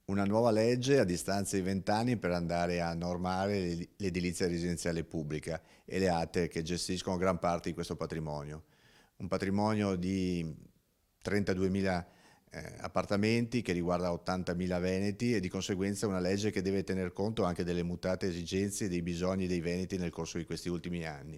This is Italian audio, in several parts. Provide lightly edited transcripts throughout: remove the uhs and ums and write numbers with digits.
Una nuova legge a distanza di 20 anni per andare a normare l'edilizia residenziale pubblica e le ATE che gestiscono gran parte di questo patrimonio. Un patrimonio di 32.000 appartamenti che riguarda 80.000 veneti e di conseguenza una legge che deve tener conto anche delle mutate esigenze e dei bisogni dei veneti nel corso di questi ultimi anni.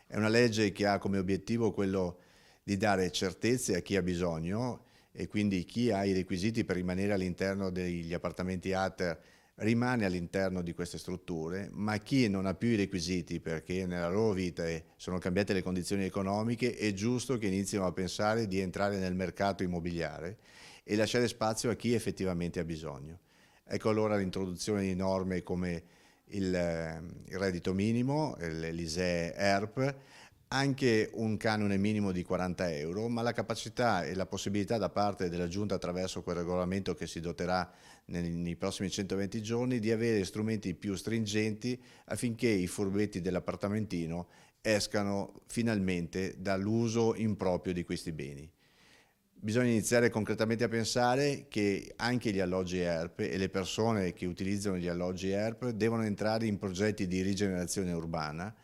È una legge che ha come obiettivo quello di dare certezze a chi ha bisogno e quindi chi ha i requisiti per rimanere all'interno degli appartamenti ATER rimane all'interno di queste strutture, ma chi non ha più i requisiti perché nella loro vita sono cambiate le condizioni economiche, è giusto che inizino a pensare di entrare nel mercato immobiliare e lasciare spazio a chi effettivamente ha bisogno. Ecco allora l'introduzione di norme come il reddito minimo, l'ISEE ERP, anche un canone minimo di 40 euro, ma la capacità e la possibilità da parte della Giunta attraverso quel regolamento che si doterà nei prossimi 120 giorni di avere strumenti più stringenti affinché i furbetti dell'appartamentino escano finalmente dall'uso improprio di questi beni. Bisogna iniziare concretamente a pensare che anche gli alloggi ERP e le persone che utilizzano gli alloggi ERP devono entrare in progetti di rigenerazione urbana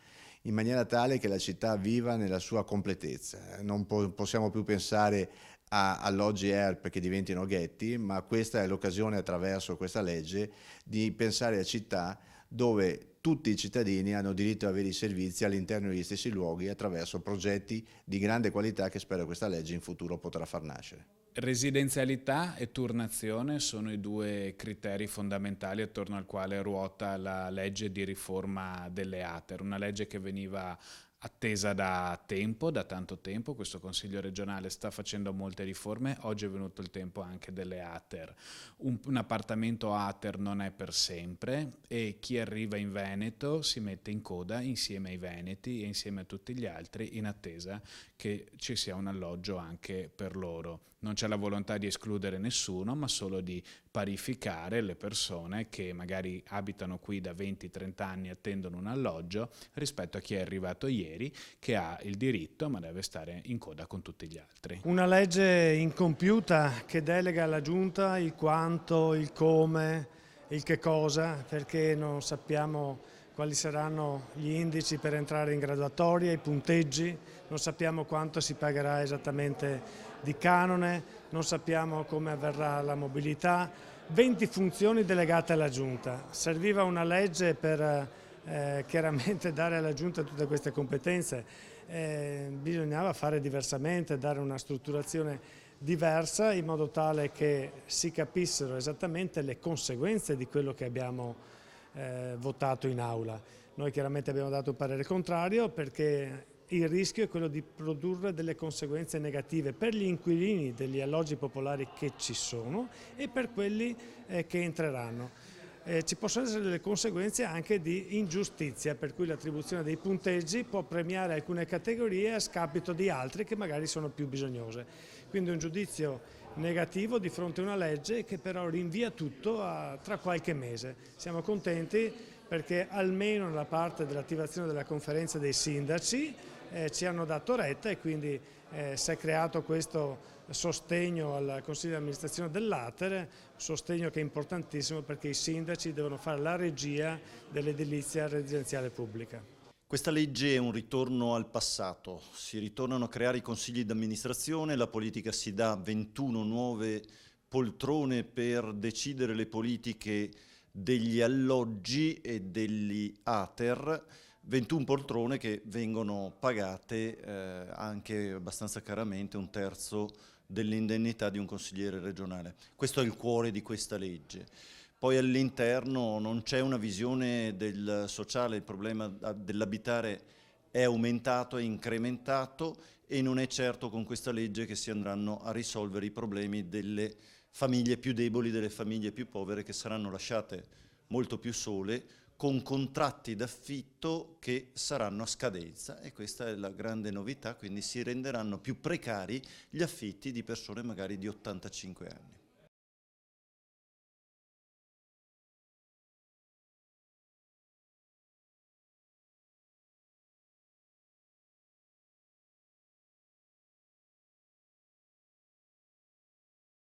in maniera tale che la città viva nella sua completezza. Non possiamo più pensare a alloggi ERP che diventino ghetti, ma questa è l'occasione attraverso questa legge di pensare a città dove tutti i cittadini hanno diritto ad avere i servizi all'interno degli stessi luoghi attraverso progetti di grande qualità che spero questa legge in futuro potrà far nascere. Residenzialità e turnazione sono i due criteri fondamentali attorno al quale ruota la legge di riforma delle ATER, una legge che veniva attesa da tempo, da tanto tempo. Questo Consiglio regionale sta facendo molte riforme, oggi è venuto il tempo anche delle ATER. Un appartamento ATER non è per sempre e chi arriva in Veneto si mette in coda insieme ai veneti e insieme a tutti gli altri in attesa che ci sia un alloggio anche per loro. Non c'è la volontà di escludere nessuno, ma solo di parificare le persone che magari abitano qui da 20-30 anni e attendono un alloggio rispetto a chi è arrivato ieri, che ha il diritto ma deve stare in coda con tutti gli altri. Una legge incompiuta che delega alla Giunta il quanto, il come, il che cosa, perché non sappiamo quali saranno gli indici per entrare in graduatoria, i punteggi, non sappiamo quanto si pagherà esattamente di canone, non sappiamo come avverrà la mobilità. 20 funzioni delegate alla Giunta. Serviva una legge per chiaramente dare alla Giunta tutte queste competenze. Bisognava fare diversamente, dare una strutturazione diversa in modo tale che si capissero esattamente le conseguenze di quello che abbiamo votato in aula. Noi chiaramente abbiamo dato un parere contrario perché il rischio è quello di produrre delle conseguenze negative per gli inquilini degli alloggi popolari che ci sono e per quelli che entreranno. Ci possono essere delle conseguenze anche di ingiustizia, per cui l'attribuzione dei punteggi può premiare alcune categorie a scapito di altre che magari sono più bisognose. Quindi un giudizio negativo di fronte a una legge che però rinvia tutto tra qualche mese. Siamo contenti perché almeno nella parte dell'attivazione della conferenza dei sindaci ci hanno dato retta e quindi si è creato questo sostegno al Consiglio di amministrazione dell'ATER, sostegno che è importantissimo perché i sindaci devono fare la regia dell'edilizia residenziale pubblica. Questa legge è un ritorno al passato, si ritornano a creare i consigli di amministrazione, la politica si dà 21 nuove poltrone per decidere le politiche degli alloggi e degli ATER, 21 poltrone che vengono pagate anche abbastanza caramente, un terzo dell'indennità di un consigliere regionale. Questo è il cuore di questa legge. Poi all'interno non c'è una visione del sociale, il problema dell'abitare è aumentato, è incrementato e non è certo con questa legge che si andranno a risolvere i problemi delle famiglie più deboli, delle famiglie più povere che saranno lasciate molto più sole con contratti d'affitto che saranno a scadenza e questa è la grande novità, quindi si renderanno più precari gli affitti di persone magari di 85 anni.